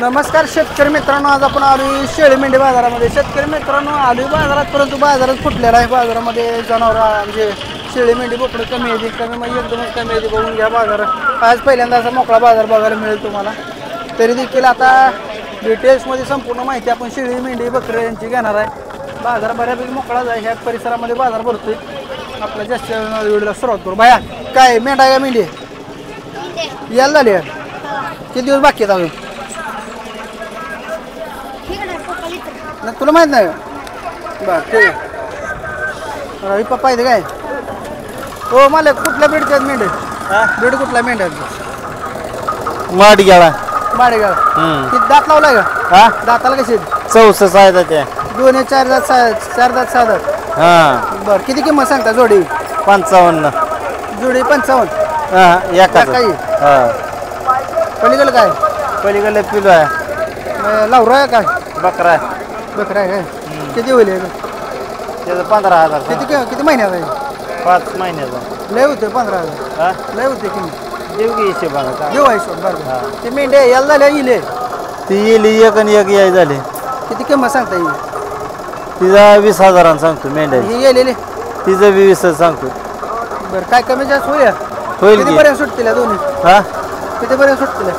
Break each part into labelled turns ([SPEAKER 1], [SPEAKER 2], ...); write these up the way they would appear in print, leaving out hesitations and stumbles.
[SPEAKER 1] नमस्कार शेतकरी मित्रांनो, आज आपण आलो शेळी मेंढी बाजारामध्ये. शेतकरी मित्रांनो आलो बाजारात, परंतु बाजारात फुटलेला आहे. बाजारामध्ये जनावर म्हणजे शेळी मेंढी बोकडं कमी आहे, कमी म्हणजे एकदमच कमी आहे. बघून घ्या बाजारात. आज पहिल्यांदा असा मोकळा बाजार बघायला मिळेल तुम्हाला. तरी देखील आता डिटेल्समध्ये संपूर्ण माहिती आपण शेळी मेंढी बकरी यांची घेणार आहे. बाजार बऱ्यापैकी मोकळाच आहे. ह्या परिसरामध्ये बाजार भरतोय. आपल्या जास्त व्हिडिओला सुरुवात करू. बाया काय मेंढा आहे का मेंढी यायला झाली आहे? किती दिवस बाकी आहेत अजून? तुला माहित नाही बरं ठीक आहे. रवी पप्पा येते काय? हो मला कुठल्या ब्रीडचे आहेत मेंढे? ब्रीड कुठला मेंढ्याचा?
[SPEAKER 2] माडग्याळा.
[SPEAKER 1] माडेगाव. किती दात लावलाय का?
[SPEAKER 2] हा
[SPEAKER 1] दाताला कशी?
[SPEAKER 2] 64 आहेत त्या.
[SPEAKER 1] दोन्ही चार दात सहा दात.
[SPEAKER 2] हा
[SPEAKER 1] बरं किती किंमत सांगता जोडी?
[SPEAKER 2] 55.
[SPEAKER 1] जोडी 55.
[SPEAKER 2] हा एका
[SPEAKER 1] काही
[SPEAKER 2] हा
[SPEAKER 1] पलीकडे काय?
[SPEAKER 2] पलीकडे पिलो आहे.
[SPEAKER 1] लावरा आहे काय?
[SPEAKER 2] बकरा आहे.
[SPEAKER 1] बकरा आहे काय? किती होईल हे?
[SPEAKER 2] त्याचं 15,000.
[SPEAKER 1] किती महिन्यात आहे?
[SPEAKER 2] 5 महिन्याचा.
[SPEAKER 1] लय होते 15,000.
[SPEAKER 2] हा
[SPEAKER 1] लय होते किंमत.
[SPEAKER 2] देऊ की हिशोबाला.
[SPEAKER 1] घेऊ आहे सोड बरं. ते मेंढ्या यायला झाल्या इले
[SPEAKER 2] ती येईल एक आणि एक याय झाली.
[SPEAKER 1] किती किंमत सांगता येईल?
[SPEAKER 2] तिचा 20,000 सांगतो मेंढ्या.
[SPEAKER 1] हे गेलेले
[SPEAKER 2] तिचं 20 सांगतो.
[SPEAKER 1] बरं काय कमी जास्त होईल?
[SPEAKER 2] होईल की?
[SPEAKER 1] कितीपर्यंत सुटतील दोन्ही?
[SPEAKER 2] हा
[SPEAKER 1] कितीपर्यंत सुटतील?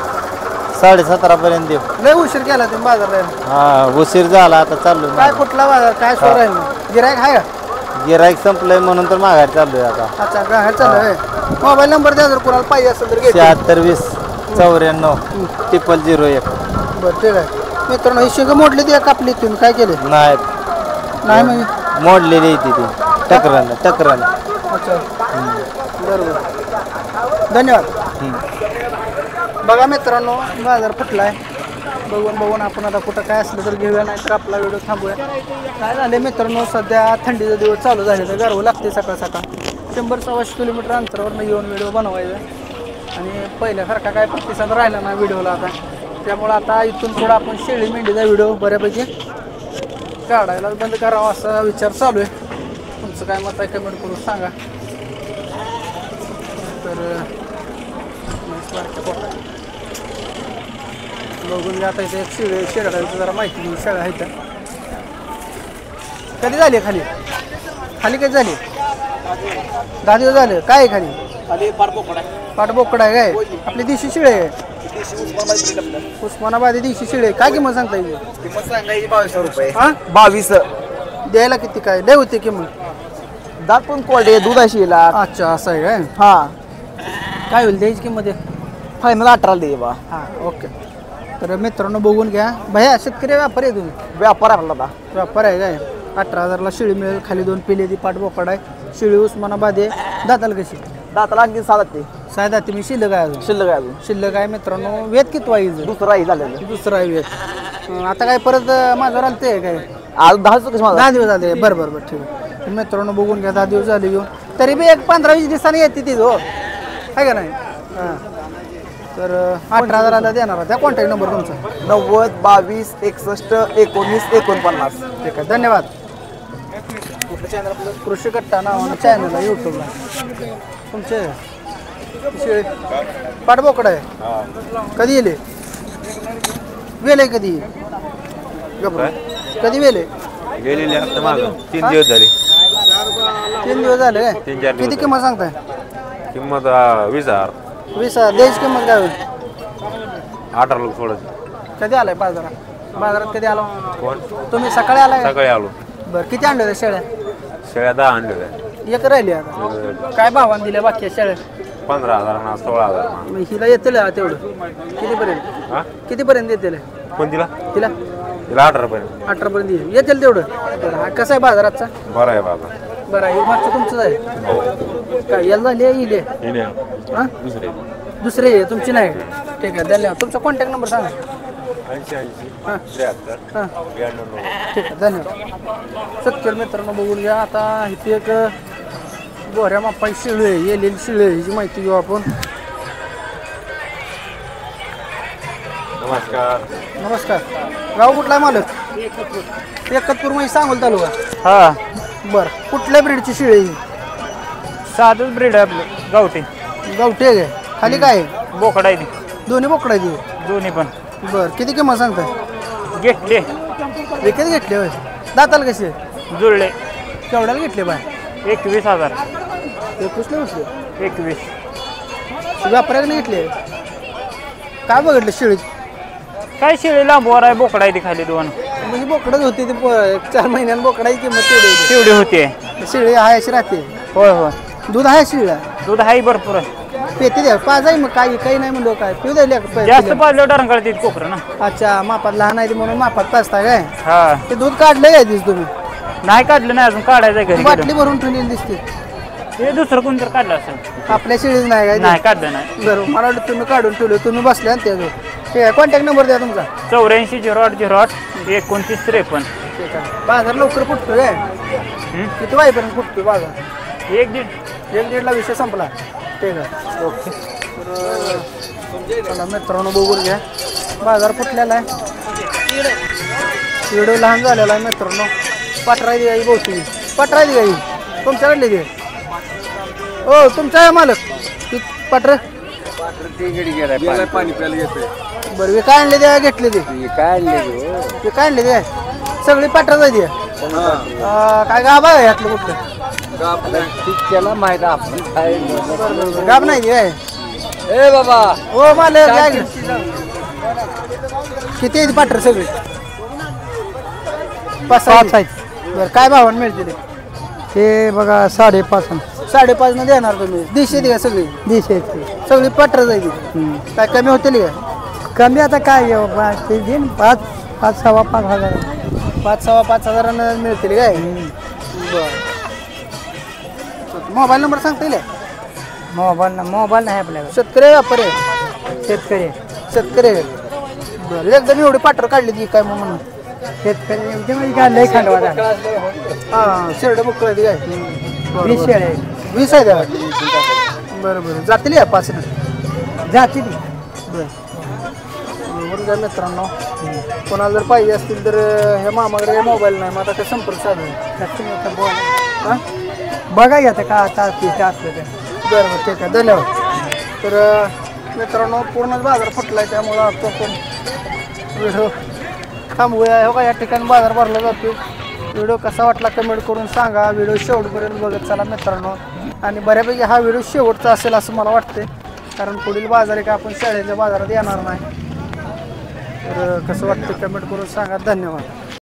[SPEAKER 2] 17.5 पर्यंत देऊ.
[SPEAKER 1] लय उशीर केला तुम्ही बाजारला.
[SPEAKER 2] हा उशीर झाला आता चाललो.
[SPEAKER 1] काय कुठला बाजार काय सोय राहील? गिरायक आहे का?
[SPEAKER 2] गिराईक संपलंय म्हणून तर माघारी चाललोय आता.
[SPEAKER 1] अच्छा काय चालू आहे? मोबाईल नंबर द्या जर कोणाला पाहिजे असेल तर.
[SPEAKER 2] 76 20 94 0001.
[SPEAKER 1] बरं ठीक आहे मित्रांनो. ही शिंग मोडली ती कापली तुम्ही काय केले?
[SPEAKER 2] नाही
[SPEAKER 1] म्हणजे
[SPEAKER 2] मोडलेली ती टकरन.
[SPEAKER 1] अच्छा बरोबर धन्यवाद. बघा मित्रांनो बाजार फुटलाय. बघून आपण आता कुठं काय असलं तर घेऊया, नाही तर आपला व्हिडिओ थांबूया. काय झाले मित्रांनो, सध्या थंडीचा दिवस चालू झाले तर गारवं लागते सकाळ 100-125 किलोमीटर अंतरावरनं येऊन व्हिडिओ बनवायचा. आणि पहिल्यासारखा काय प्रतिसाद राहिला ना व्हिडिओला आता. त्यामुळं आता इथून थोडा आपण शेळी मेंढीचा व्हिडिओ बऱ्यापैकी काढायला बंद करावा असा विचार चालू आहे. तुमचं काय मत आहे कमेंट करून सांगा. तर बघून घ्या. आता इथे एक शेळ्याचं जरा माहिती घेऊन शेळ्या आहेत. कधी झाली खाली कधी झाली? 10 दिवस झाले. काय आहे खाली? पाट बोकडा आहे काय? आपली देशी शिळे आहे. उस्मानाबादी देशी शिळे. काय किंमत सांगता येईल?
[SPEAKER 2] किंमत सांगायची 2200 रुपये.
[SPEAKER 1] हा
[SPEAKER 2] 22.
[SPEAKER 1] द्यायला किती काय लय होते किंमत?
[SPEAKER 2] दात पण क्वालिटी दूध अशी येईल.
[SPEAKER 1] अच्छा असं आहे काय?
[SPEAKER 2] हा
[SPEAKER 1] काय होईल द्यायची किंमत आहे?
[SPEAKER 2] फायनल 18 दे बा.
[SPEAKER 1] हां ओके. तर मित्रांनो बघून घ्या. भैया शेतकरी व्यापारी आहे तुम्ही?
[SPEAKER 2] व्यापार आपला आता.
[SPEAKER 1] व्यापार आहे काय? 18,000ला शिळी मिळेल. खाली 2 पिले ती पाट बोकड आहे. शिळी उस्मानाबाद आहे. दाताला कशी?
[SPEAKER 2] दाताला आणखी 7 ते
[SPEAKER 1] सायदा तुम्ही शिल्लक आहे अजून?
[SPEAKER 2] शिल्लक आहे अजून.
[SPEAKER 1] शिल्लक आहे मित्रांनो. वेद किती वाईज?
[SPEAKER 2] दुसराही झालेलं.
[SPEAKER 1] दुसरा आहे वेद. आता काय परत माझ्यावर आलं ते काय?
[SPEAKER 2] आज 10
[SPEAKER 1] दिवस झाले. बरं ठीक आहे मित्रांनो बघून घ्या. 10 दिवस झाले घेऊन. तरी बी एक 15-20 दिवसांनी येते ती हो आहे का नाही? हां तर 18,000ला देणार. त्या कॉन्टॅक्ट नंबर तुमचा?
[SPEAKER 2] 90 22 61 19 49.
[SPEAKER 1] ठीक आहे धन्यवाद. चॅनल आपलं कृषी कट्टा नावानं चॅनल आहे यूट्यूबला. तुमचे शेळी पाठबोकड आहे. कधी येले वेल आहे? कधी वेले?
[SPEAKER 3] गेलेले आता मागं 3 दिवस झाले.
[SPEAKER 1] 3 दिवस झाले काय?
[SPEAKER 3] 3-4 दिवस.
[SPEAKER 1] किती किंमत सांगताय?
[SPEAKER 3] किंमत 20,000.
[SPEAKER 1] 20,000 द्यायची किंमत काय होईल?
[SPEAKER 3] 18 लोक सोडत.
[SPEAKER 1] कधी आलाय बाजारात कधी आलो?
[SPEAKER 3] कोण?
[SPEAKER 1] तुम्ही सकाळी आलाय?
[SPEAKER 3] सकाळी आलो.
[SPEAKER 1] बरं किती आणले होते शेळ्या?
[SPEAKER 3] शेळ्या 10 आणलेल्या.
[SPEAKER 1] एक राहिली आता. काय भावान दिल्या बाकी शेळ्या?
[SPEAKER 3] 15,000 16,000.
[SPEAKER 1] मग हिला येतील तेवढं? कितीपर्यंत?
[SPEAKER 3] हा
[SPEAKER 1] कितीपर्यंत येतील
[SPEAKER 3] कोण तिला?
[SPEAKER 1] तिला?
[SPEAKER 3] तिला 18 पर्यंत.
[SPEAKER 1] 18 पर्यंत येतील तेवढं. बरं हा कसा आहे बाजाराचा?
[SPEAKER 3] बरं आहे बाबा.
[SPEAKER 1] बरं आहे. मागचं तुमचंच आहे काय? याला झाली येईल हां दुसरे आहे तुमची नाही? ठीक आहे धन्यवाद. तुमचा कॉन्टॅक्ट नंबर सांगा.
[SPEAKER 3] 80
[SPEAKER 1] हां
[SPEAKER 3] 83
[SPEAKER 1] हां
[SPEAKER 3] 92.
[SPEAKER 1] ठीक आहे धन्यवाद. शेतकरी मित्रांनो बघून घ्या. आता इथे एक गोऱ्या मापाई शिळे येलेली शिळे ह्याची माहिती घेऊ आपण. नमस्कार. गाव कुठला आहे मालक? एकतपूर मध्ये सांगोल तालुका.
[SPEAKER 2] हा
[SPEAKER 1] बरं कुठल्या ब्रीडची शिळे?
[SPEAKER 2] साधच ब्रीड आहे आपलं गावठी.
[SPEAKER 1] गावठी आहे. खाली काय आहे?
[SPEAKER 2] बोकड आहे ती.
[SPEAKER 1] दोन्ही बोकडं आहे ती?
[SPEAKER 2] दोन्ही पण.
[SPEAKER 1] बरं किती किंमत सांगताय?
[SPEAKER 2] घेतले
[SPEAKER 1] विकत घेतले होय. दाताला कसे
[SPEAKER 2] जुळले
[SPEAKER 1] केवढ्याला घेतले बाय?
[SPEAKER 2] 21,000.
[SPEAKER 1] 21ला घेतले.
[SPEAKER 2] 21.
[SPEAKER 1] व्यापाऱ्याने घेतले. काय बघितलं शेळी?
[SPEAKER 2] काय शेळी लांबवर आहे, बोकडा आहे ती खाली 2.
[SPEAKER 1] म्हणजे बोकडच होती ती 4 महिन्यानं बोकडाची किंमत तेवढी होती.
[SPEAKER 2] तेवढी होते.
[SPEAKER 1] शेळी आहे अशी राहते.
[SPEAKER 2] होय होय.
[SPEAKER 1] दूध आहे शेळीला.
[SPEAKER 2] दूध आहे भरपूर आहे.
[SPEAKER 1] पेते द्या पाच आहे मग काही नाही म्हणलो काय पिऊ द्या
[SPEAKER 2] जास्त पाजलं डरंगळ तिथे कोकरं ना.
[SPEAKER 1] अच्छा मापात लहान आहे म्हणून मापात पाचता काय
[SPEAKER 2] हा
[SPEAKER 1] ते दूध काढलं काय दिस तुम्ही?
[SPEAKER 2] नाही काढलं नाही अजून, काढायचं घरी
[SPEAKER 1] बाटली
[SPEAKER 2] गेलं.
[SPEAKER 1] भरून ठेवलेली दिसते.
[SPEAKER 2] ते दुसरं कोण तर काढलं असेल.
[SPEAKER 1] आपल्या शेळीच नाही काय?
[SPEAKER 2] नाही काढलं नाही.
[SPEAKER 1] बरोबर मला वाटलं तुम्ही काढून ठेवले, तुम्ही बसले आणि त्याचं ठीक आहे. कॉन्टॅक्ट नंबर द्या तुमचा.
[SPEAKER 2] 840808 2953.
[SPEAKER 1] ठीक आहे. बाजार लवकर फुटतो काय? किती वाजेपर्यंत फुटतो बाजार?
[SPEAKER 2] 1-1.5
[SPEAKER 1] विषय संपला. ठीक आहे ओके. तर चला मित्रांनो बघून घ्या बाजार फुटलेला आहे. व्हिडिओ लहान झालेला आहे मित्रांनो. पटराई गाई बहुती पटराई गाई तुमच्याकडली ती हो तुमचा आहे मालक पटर
[SPEAKER 3] पाणी प्यायला येते.
[SPEAKER 1] बरं वे काय आणले ते घेतले ते
[SPEAKER 3] काय आणले
[SPEAKER 1] ते काय आणले ते सगळी पटराच आहे ती. काय गाभा आहे यातलं कुठलं?
[SPEAKER 3] त्याला माहित आपण काय
[SPEAKER 1] गाभ नाही ती काय?
[SPEAKER 3] ए बाबा
[SPEAKER 1] हो मालक काय किती आहे पाटर सगळी? 5 आहेत. बरं काय भावानं मिळते ते बघा? 5.5. 5.5 मध्ये येणार तुम्ही? दिशे का सगळी? दिशे सगळी पाटर जाईल. काय कमी होतील का? कमी आता काय 5-5,500 5,500 मिळतील काय? बरं मोबाईल नंबर सांगता येईल? मोबाईल नाही आपल्याला. शेतकरी व्यापारी शेतकरी बरं एकदम एवढी पाटर काढली ती काय म्हणून शेतकरी काढलंय खांडवा. हां शेरडं मोकळं ती काय? 20 आहे. 20 आहे त्या. बरं बरं जातील या 5 जातील. बरं बरोबर काय मित्रांनो कोणाला जर पाहिजे असतील तर ह्या मामाकडे काही मोबाईल नाही मग आता काय संपर्क साधून हां बघा घ्या का आता असलं तर. बरं बरं ठीक आहे धन्यवाद. तर मित्रांनो पूर्णच बाजार फुटला आहे त्यामुळं आता पण व्हिडिओ थांबूया. हो का या ठिकाणी बाजार भरला जातो. व्हिडिओ कसा वाटला कमेंट करून सांगा. व्हिडिओ शेवटपर्यंत बघत चला मित्रांनो. आणि बऱ्यापैकी हा व्हिडिओ शेवटचा असेल असं मला वाटते कारण पुढील बाजार आहे का आपण शाळेच्या बाजारात येणार नाही. तर कसं वाटतं कमेंट करून सांगा. धन्यवाद.